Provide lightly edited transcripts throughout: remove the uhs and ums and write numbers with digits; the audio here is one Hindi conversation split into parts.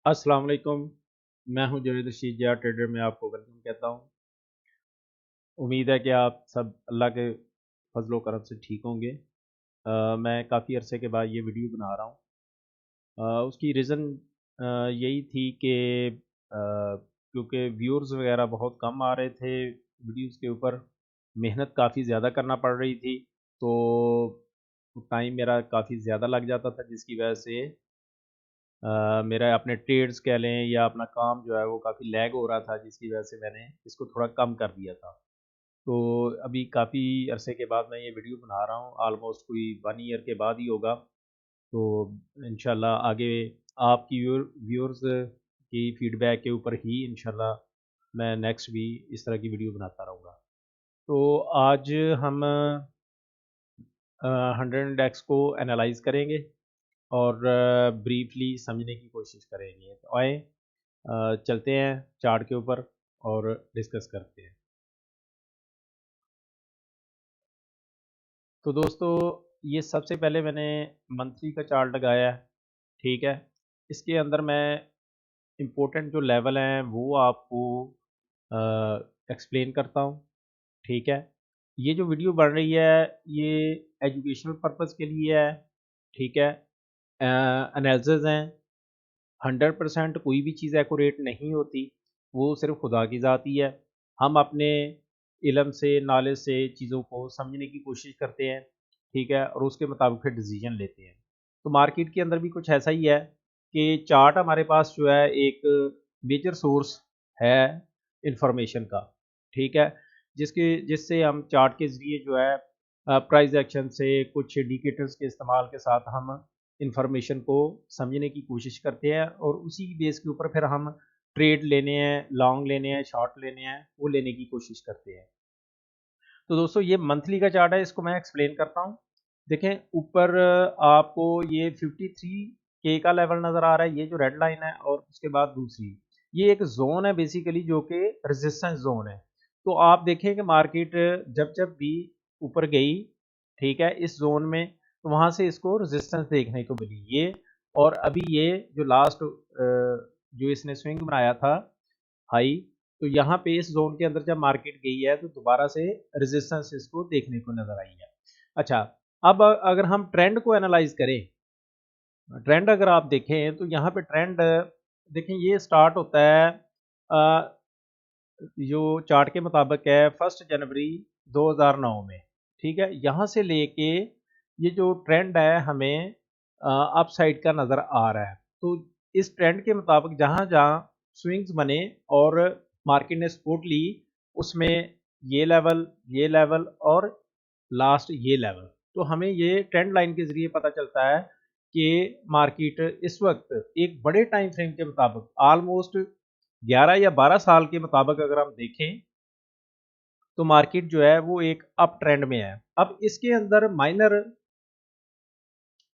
अस्सलाम वालेकुम। मैं हूं जुनैद रशीद जिया ट्रेडर में आपको वेलकम कहता हूं। उम्मीद है कि आप सब अल्लाह के फजलो करम से ठीक होंगे। मैं काफ़ी अरसे के बाद ये वीडियो बना रहा हूं। उसकी रीज़न यही थी कि क्योंकि व्यूअर्स वगैरह बहुत कम आ रहे थे वीडियोस के ऊपर, मेहनत काफ़ी ज़्यादा करना पड़ रही थी, तो टाइम मेरा काफ़ी ज़्यादा लग जाता था, जिसकी वजह से मेरा अपने ट्रेड्स कह लें या अपना काम जो है वो काफ़ी लैग हो रहा था, जिसकी वजह से मैंने इसको थोड़ा कम कर दिया था। तो अभी काफ़ी अरसे के बाद मैं ये वीडियो बना रहा हूँ, ऑलमोस्ट कोई 1 ईयर के बाद ही होगा। तो इंशाल्लाह आगे आपकी व्यूअर्स की फीडबैक के ऊपर ही इंशाल्लाह मैं नेक्स्ट भी इस तरह की वीडियो बनाता रहूँगा। तो आज हम 100 इंडेक्स को एनालाइज़ करेंगे और ब्रीफली समझने की कोशिश करेंगे। तो आए चलते हैं चार्ट के ऊपर और डिस्कस करते हैं। तो दोस्तों, ये सबसे पहले मैंने मंथली का चार्ट लगाया है, ठीक है। इसके अंदर मैं इम्पोर्टेंट जो लेवल हैं वो आपको एक्सप्लेन करता हूँ, ठीक है। ये जो वीडियो बन रही है ये एजुकेशनल पर्पस के लिए है, ठीक है। एनालिसिस हैं, 100% कोई भी चीज़ एक्यूरेट नहीं होती, वो सिर्फ खुदा की ज़ाती है। हम अपने इल्म से, नॉलेज से चीज़ों को समझने की कोशिश करते हैं, ठीक है, और उसके मुताबिक फिर डिसीजन लेते हैं। तो मार्केट के अंदर भी कुछ ऐसा ही है कि चार्ट हमारे पास जो है एक मेजर सोर्स है इंफॉर्मेशन का, ठीक है, जिससे हम चार्ट के ज़रिए जो है प्राइस एक्शन से कुछ इंडिकेटर्स के इस्तेमाल के साथ हम इंफॉर्मेशन को समझने की कोशिश करते हैं और उसी बेस के ऊपर फिर हम ट्रेड लेने हैं, लॉन्ग लेने हैं, शॉर्ट लेने हैं, वो लेने की कोशिश करते हैं। तो दोस्तों, ये मंथली का चार्ट है, इसको मैं एक्सप्लेन करता हूँ। देखें ऊपर आपको ये 53 के का लेवल नज़र आ रहा है, ये जो रेड लाइन है, और उसके बाद दूसरी ये एक जोन है बेसिकली जो कि रेजिस्टेंस जोन है। तो आप देखें कि मार्केट जब जब भी ऊपर गई, ठीक है, इस जोन में, तो वहाँ से इसको रेजिस्टेंस देखने को मिली ये। और अभी ये जो लास्ट जो इसने स्विंग बनाया था हाई, तो यहाँ पे इस जोन के अंदर जब मार्केट गई है तो दोबारा से रेजिस्टेंस इसको देखने को नजर आई है। अच्छा, अब अगर हम ट्रेंड को एनालाइज करें, ट्रेंड अगर आप देखें तो यहाँ पे ट्रेंड देखें, ये स्टार्ट होता है अ, जो चार्ट के मुताबिक है 1 जनवरी 2009 में, ठीक है। यहाँ से लेके ये जो ट्रेंड है हमें अप साइड का नज़र आ रहा है। तो इस ट्रेंड के मुताबिक जहाँ जहाँ स्विंग्स बने और मार्केट ने सपोर्ट ली, उसमें ये लेवल और लास्ट ये लेवल, तो हमें ये ट्रेंड लाइन के ज़रिए पता चलता है कि मार्केट इस वक्त एक बड़े टाइम फ्रेम के मुताबिक ऑलमोस्ट 11 या 12 साल के मुताबिक अगर हम देखें, तो मार्केट जो है वो एक अप ट्रेंड में है। अब इसके अंदर माइनर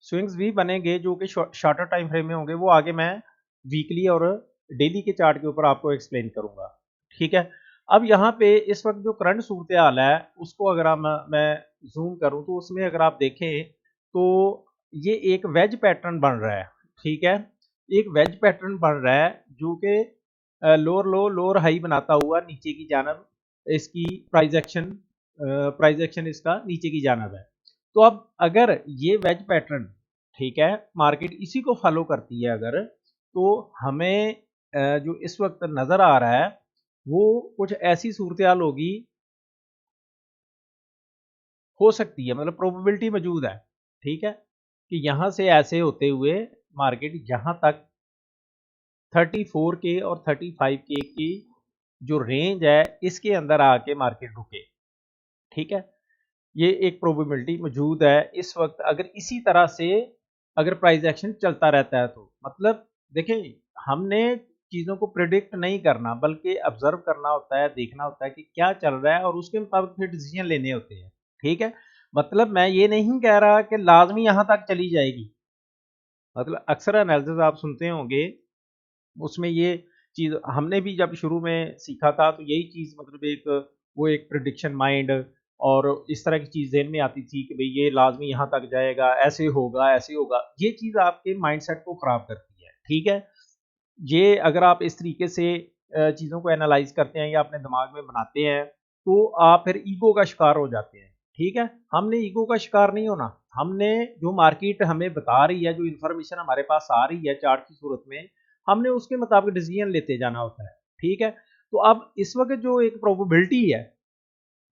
स्विंग्स भी बनेंगे जो कि शॉर्टर टाइम फ्रेम में होंगे, वो आगे मैं वीकली और डेली के चार्ट के ऊपर आपको एक्सप्लेन करूंगा, ठीक है। अब यहाँ पे इस वक्त जो करंट सूरत हाल है उसको अगर मैं जूम करूं तो उसमें अगर आप देखें तो ये एक वेज पैटर्न बन रहा है, ठीक है। एक वेज पैटर्न बन रहा है जो कि लोअर लो लोअर हाई बनाता हुआ नीचे की जानब इसकी प्राइस एक्शन इसका नीचे की जानब है। तो अब अगर ये वेज पैटर्न, ठीक है, मार्केट इसी को फॉलो करती है अगर, तो हमें जो इस वक्त नजर आ रहा है वो कुछ ऐसी सूरत हाल होगी, हो सकती है, मतलब प्रोबेबिलिटी मौजूद है, ठीक है, कि यहां से ऐसे होते हुए मार्केट यहां तक 34 के और 35 के की जो रेंज है इसके अंदर आके मार्केट रुके, ठीक है। ये एक प्रोबेबिलिटी मौजूद है इस वक्त, अगर इसी तरह से अगर प्राइस एक्शन चलता रहता है तो मतलब देखें, हमने चीज़ों को प्रिडिक्ट नहीं करना बल्कि ऑब्जर्व करना होता है, देखना होता है कि क्या चल रहा है और उसके मुताबिक फिर डिसीजन लेने होते हैं, ठीक है। मतलब मैं ये नहीं कह रहा कि लाजमी यहाँ तक चली जाएगी, मतलब अक्सर एनालिसिस आप सुनते होंगे, उसमें ये चीज़ हमने भी जब शुरू में सीखा था तो यही चीज़, मतलब एक वो एक प्रिडिक्शन माइंड और इस तरह की चीज़ ज़हन में आती थी कि भई ये लाज़मी यहाँ तक जाएगा, ऐसे होगा, ये चीज़ आपके माइंडसेट को ख़राब करती है, ठीक है। ये अगर आप इस तरीके से चीज़ों को एनालाइज करते हैं या अपने दिमाग में बनाते हैं तो आप फिर ईगो का शिकार हो जाते हैं। ठीक है, हमने ईगो का शिकार नहीं होना, हमने जो मार्केट हमें बता रही है, जो इन्फॉर्मेशन हमारे पास आ रही है चार्ट की सूरत में, हमने उसके मुताबिक डिसीजन लेते जाना होता है। ठीक है, तो अब इस वक्त जो एक प्रोबेबिलिटी है,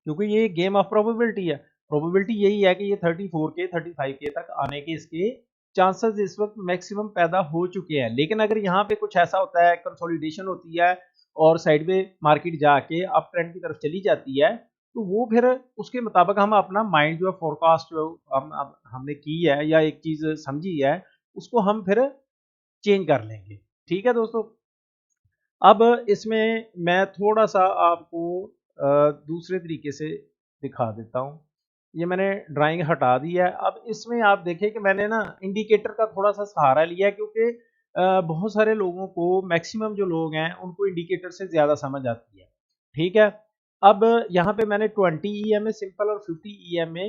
क्योंकि ये गेम ऑफ प्रोबेबिलिटी है, प्रोबेबिलिटी यही है कि ये 34 के 35 के तक आने के इसके चांसेस इस वक्त मैक्सिमम पैदा हो चुके हैं। लेकिन अगर यहाँ पे कुछ ऐसा होता है, कंसोलिडेशन होती है और साइड में मार्केट जाके अप ट्रेंड की तरफ चली जाती है, तो वो फिर उसके मुताबिक हम अपना माइंड जो है फोरकास्ट जो हमने की है या एक चीज़ समझी है, उसको हम फिर चेंज कर लेंगे। ठीक है दोस्तों, अब इसमें मैं थोड़ा-सा आपको दूसरे तरीके से दिखा देता हूँ। ये मैंने ड्राइंग हटा दी है। अब इसमें आप देखें कि मैंने ना इंडिकेटर का थोड़ा-सा सहारा लिया है, क्योंकि बहुत सारे लोगों को, मैक्सिमम जो लोग हैं, उनको इंडिकेटर से ज़्यादा समझ आती है। ठीक है? अब यहाँ पे मैंने 20 ईएमए सिंपल और 50 ईएमए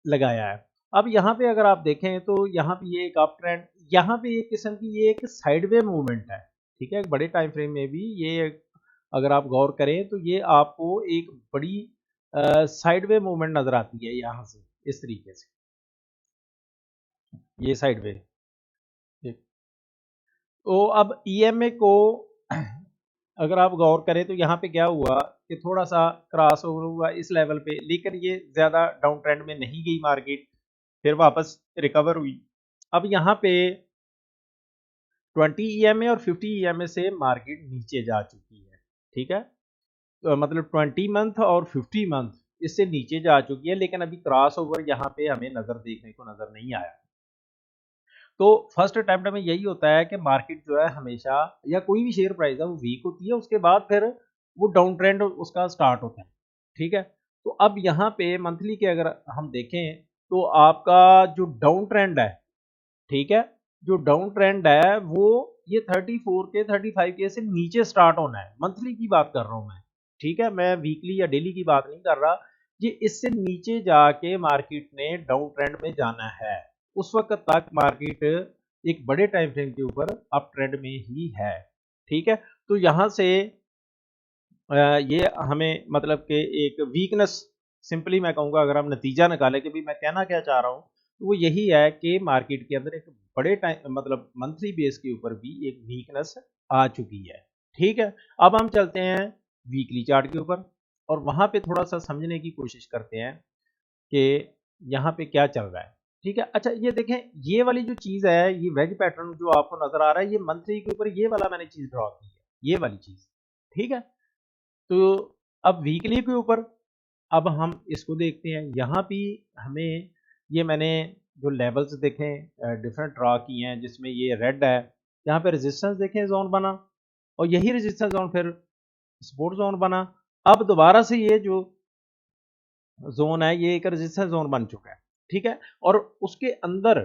लगाया है। अब यहाँ पे अगर आप देखें तो यहाँ पे ये एक अप ट्रेंड, यहाँ पे एक किस्म की ये एक साइडवे मूवमेंट है। ठीक है, एक बड़े टाइम फ्रेम में भी ये अगर आप गौर करें तो ये आपको एक बड़ी साइडवे मूवमेंट नजर आती है यहाँ से, इस तरीके से, ये साइडवे। ठीक, तो अब ईएमए को अगर आप गौर करें तो यहाँ पे क्या हुआ कि थोड़ा सा क्रॉस ओवर हुआ इस लेवल पे, लेकिन ये ज़्यादा डाउन ट्रेंड में नहीं गई मार्केट, फिर वापस रिकवर हुई। अब यहाँ पे 20 ईएमए और 50 ईएमए से मार्केट नीचे जा चुकी है। ठीक है, तो मतलब 20 मंथ और 50 मंथ इससे नीचे जा चुकी है, लेकिन अभी क्रॉस ओवर यहाँ पे हमें नजर देखने को नजर नहीं आया। तो फर्स्ट अटेम्प्ट में यही होता है कि मार्केट जो है हमेशा, या कोई भी शेयर प्राइस है, वो वीक होती है, उसके बाद फिर वो डाउन ट्रेंड उसका स्टार्ट होता है। ठीक है, तो अब यहाँ पे मंथली के अगर हम देखें तो आपका जो डाउन ट्रेंड है, ठीक है, जो डाउन ट्रेंड है वो ये 34 के 35 के से नीचे स्टार्ट होना है। मंथली की बात कर रहा हूँ मैं। ठीक है, मैं वीकली या डेली की बात नहीं कर रहा। ये इससे नीचे जाके मार्केट ने डाउन ट्रेंड में जाना है। उस वक्त तक मार्केट एक बड़े टाइम फ्रेम के ऊपर अप ट्रेंड में ही है। ठीक है, तो यहाँ से ये हमें मतलब कि एक वीकनेस, सिंपली मैं कहूँगा, अगर हम नतीजा निकालें कि भाई मैं कहना क्या चाह रहा हूँ, तो वो यही है कि मार्केट के अंदर एक बड़े टाइम मतलब मंथली बेस के ऊपर भी एक वीकनेस आ चुकी है। ठीक है, अब हम चलते हैं वीकली चार्ट के ऊपर और वहाँ पे थोड़ा सा समझने की कोशिश करते हैं कि यहाँ पे क्या चल रहा है। ठीक है, अच्छा ये देखें, ये वाली जो चीज़ है, ये वेज पैटर्न जो आपको नजर आ रहा है, ये मंथली के ऊपर ये वाला मैंने चीज़ ड्रॉ की है, ये वाली चीज़। ठीक है, तो अब वीकली के ऊपर अब हम इसको देखते हैं। यहाँ भी हमें, ये मैंने जो लेवल्स देखें डिफरेंट ड्रा किए हैं, जिसमें ये रेड है, यहाँ पे रेजिस्टेंस देखें जोन बना, और यही रेजिस्टेंस जोन फिर सपोर्ट जोन बना। अब दोबारा से ये जो जोन है, ये एक रेजिस्टेंस जोन बन चुका है। ठीक है, और उसके अंदर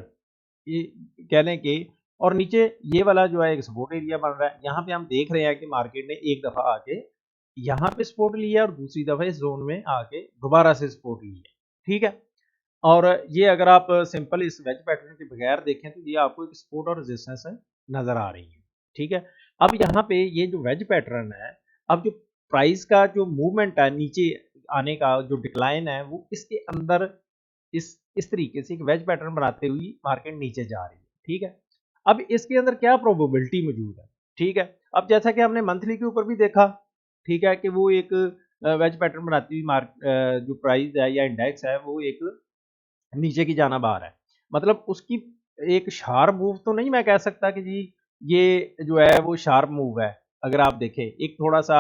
ये कह लें कि, और नीचे ये वाला जो है एक सपोर्ट एरिया बन रहा है। यहाँ पे हम देख रहे हैं कि मार्केट ने एक दफ़ा आके यहाँ पे सपोर्ट लिया और दूसरी दफ़ा इस जोन में आके दोबारा से सपोर्ट लिया। ठीक है, और ये अगर आप सिंपल इस वेज पैटर्न के बगैर देखें तो ये आपको एक सपोर्ट और रेजिस्टेंस नज़र आ रही है। ठीक है, अब यहाँ पे ये जो वेज पैटर्न है, अब जो प्राइस का जो मूवमेंट है नीचे आने का, जो डिक्लाइन है, वो इसके अंदर इस तरीके से एक वेज पैटर्न बनाते हुए मार्केट नीचे जा रही है। ठीक है, अब इसके अंदर क्या प्रोबेबिलिटी मौजूद है। ठीक है, अब जैसा कि हमने मंथली के ऊपर भी देखा, ठीक है, कि वो एक वेज पैटर्न बनाती हुई जो प्राइस है या इंडेक्स है, वो एक नीचे की जाना आ रहा है। मतलब उसकी एक शार्प मूव तो नहीं मैं कह सकता कि जी ये जो है वो शार्प मूव है। अगर आप देखें, एक थोड़ा सा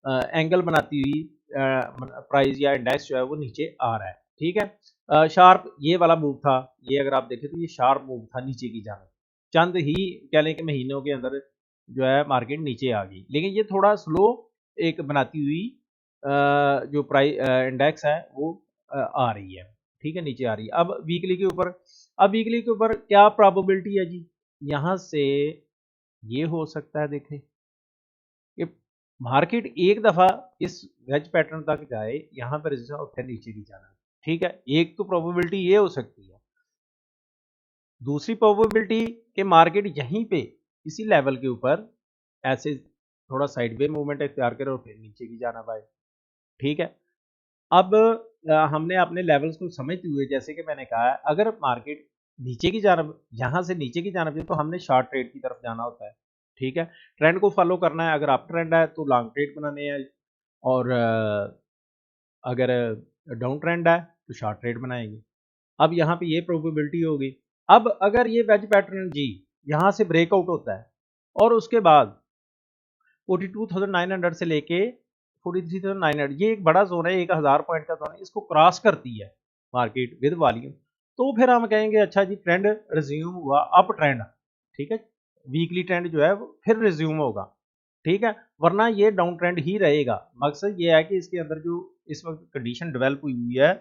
एंगल बनाती हुई प्राइस या इंडेक्स जो है वो नीचे आ रहा है। ठीक है, शार्प ये वाला मूव था, ये अगर आप देखें तो ये शार्प मूव था नीचे की जाना, चंद ही कह लें कि महीनों के अंदर जो है मार्केट नीचे आ गई। लेकिन ये थोड़ा स्लो एक बनाती हुई जो प्राइस इंडेक्स है वो आ रही है। ठीक है, नीचे आ रही है। अब वीकली के ऊपर, अब वीकली के ऊपर क्या प्रोबेबिलिटी है जी, यहाँ से ये हो सकता है, देखें कि मार्केट एक दफा इस वेज पैटर्न तक जाए, यहाँ पर रेजिस्टेंस और फिर नीचे भी जाना। ठीक है, एक तो प्रोबेबिलिटी ये हो सकती है। दूसरी प्रोबेबिलिटी कि मार्केट यहीं पे इसी लेवल के ऊपर ऐसे थोड़ा साइडवे मूवमेंट इख्तियार करे और फिर नीचे की जाना आए। ठीक है, अब हमने अपने लेवल्स को समझते हुए, जैसे कि मैंने कहा, अगर मार्केट नीचे की जानब, यहाँ से नीचे की जानब है, तो हमने शॉर्ट ट्रेड की तरफ जाना होता है। ठीक है, ट्रेंड को फॉलो करना है। अगर अप ट्रेंड है तो लॉन्ग ट्रेड बनाने हैं, और अगर डाउन ट्रेंड है तो शॉर्ट ट्रेड बनाएंगे। अब यहाँ पे ये प्रोबेबिलिटी होगी। अब अगर ये वेज पैटर्न जी यहाँ से ब्रेकआउट होता है और उसके बाद 42,900 से लेके 43,900, ये एक बड़ा जोन है, 1000 पॉइंट का जोन है, इसको क्रॉस करती है मार्केट विद वॉल्यूम, तो फिर हम कहेंगे अच्छा जी ट्रेंड रिज्यूम हुआ, अप ट्रेंड। ठीक है, वीकली ट्रेंड जो है वो फिर रिज्यूम होगा। ठीक है, वरना ये डाउन ट्रेंड ही रहेगा। मकसद ये है कि इसके अंदर जो इस वक्त कंडीशन डेवलप हुई है,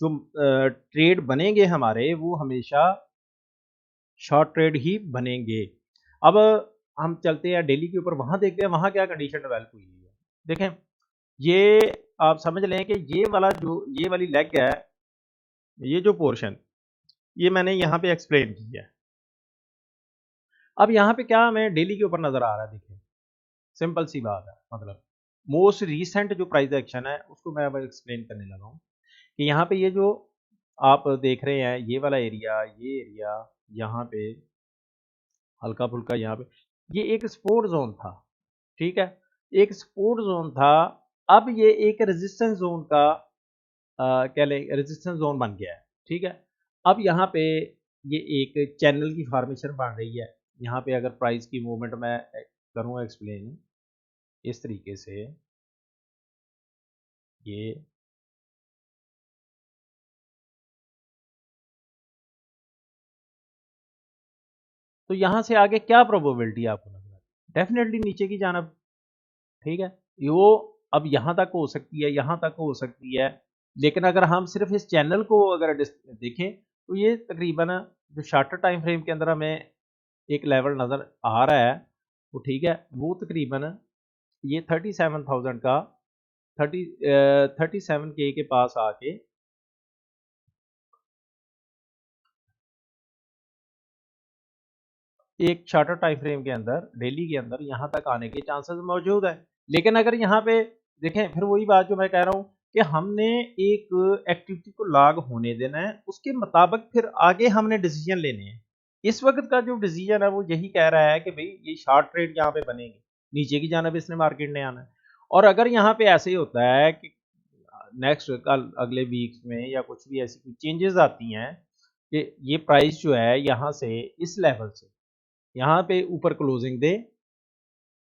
जो ट्रेड बनेंगे हमारे, वो हमेशा शॉर्ट ट्रेड ही बनेंगे। अब हम चलते हैं डेली के ऊपर, वहां देखते हैं वहां क्या कंडीशन डेवलप हुई है। देखें, ये आप समझ लें कि ये वाली लेग है, ये जो पोर्शन, ये मैंने यहाँ पे एक्सप्लेन किया है। अब यहाँ पे क्या हमें डेली के ऊपर नजर आ रहा है, देखिए सिंपल सी बात है, मतलब मोस्ट रीसेंट जो प्राइस एक्शन है उसको मैं अब एक्सप्लेन करने लगा हूँ कि यहाँ पे ये जो आप देख रहे हैं, ये वाला एरिया, ये एरिया, यहाँ पे हल्का फुल्का, यहाँ पे ये एक सपोर्ट जोन था। ठीक है, एक सपोर्ट जोन था। अब ये एक रेजिस्टेंस जोन का कह लें रेजिस्टेंस जोन बन गया है। ठीक है, अब यहाँ पे ये एक चैनल की फॉर्मेशन बन रही है। यहाँ पे अगर प्राइस की मूवमेंट मैं करूँगा एक्सप्लेन इस तरीके से, ये तो यहाँ से आगे क्या प्रोबेबिलिटी आपको लग रहा है? डेफिनेटली नीचे की जानब। ठीक है, वो अब यहाँ तक हो सकती है, यहाँ तक हो सकती है, लेकिन अगर हम सिर्फ इस चैनल को अगर देखें तो ये तकरीबन जो शॉर्टर टाइम फ्रेम के अंदर हमें एक लेवल नज़र आ रहा है, वो ठीक है, वो तकरीबन ये 37,000 का 37K के पास आके एक शॉर्टर टाइम फ्रेम के अंदर डेली के अंदर यहाँ तक आने के चांसेस मौजूद है। लेकिन अगर यहाँ पे देखें, फिर वही बात जो मैं कह रहा हूँ कि हमने एक एक्टिविटी को लॉग होने देना है, उसके मुताबिक फिर आगे हमने डिसीजन लेने हैं। इस वक्त का जो डिसीजन है वो यही कह रहा है कि भाई ये शॉर्ट ट्रेड यहाँ पे बनेगी, नीचे की जानब इसने मार्केट ने आना है। और अगर यहाँ पे ऐसे ही होता है कि नेक्स्ट कल अगले वीक में या कुछ भी ऐसी चेंजेस आती हैं कि ये प्राइस जो है यहाँ से इस लेवल से यहाँ पे ऊपर क्लोजिंग दे,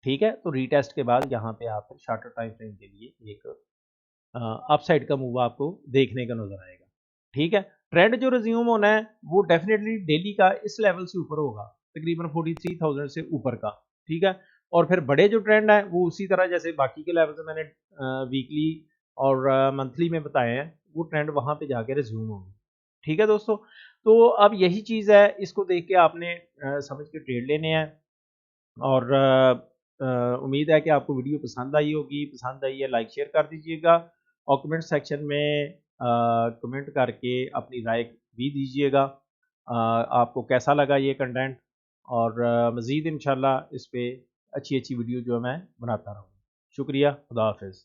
ठीक है, तो रीटेस्ट के बाद यहाँ पे आप शॉर्टर टाइम फ्रेम के लिए एक अपसाइड का मूव आपको देखने का नजर आएगा। ठीक है, ट्रेंड जो रिज्यूम होना है वो डेफिनेटली डेली का इस लेवल से ऊपर होगा, तकरीबन 43,000 से ऊपर का। ठीक है, और फिर बड़े जो ट्रेंड है वो उसी तरह जैसे बाकी के लेवल से मैंने वीकली और मंथली में बताए हैं, वो ट्रेंड वहां पे जाके रिज्यूम होंगे। ठीक है दोस्तों, तो अब यही चीज़ है, इसको देख के आपने समझ के ट्रेड लेने हैं। और उम्मीद है कि आपको वीडियो पसंद आई होगी। पसंद आई है लाइक शेयर कर दीजिएगा, और कमेंट सेक्शन में कमेंट करके अपनी राय भी दीजिएगा। आपको कैसा लगा ये कंटेंट, और मज़ीद इंशाल्लाह इस पे अच्छी अच्छी वीडियो जो है मैं बनाता रहूँगा। शुक्रिया, खुदा हाफिज़।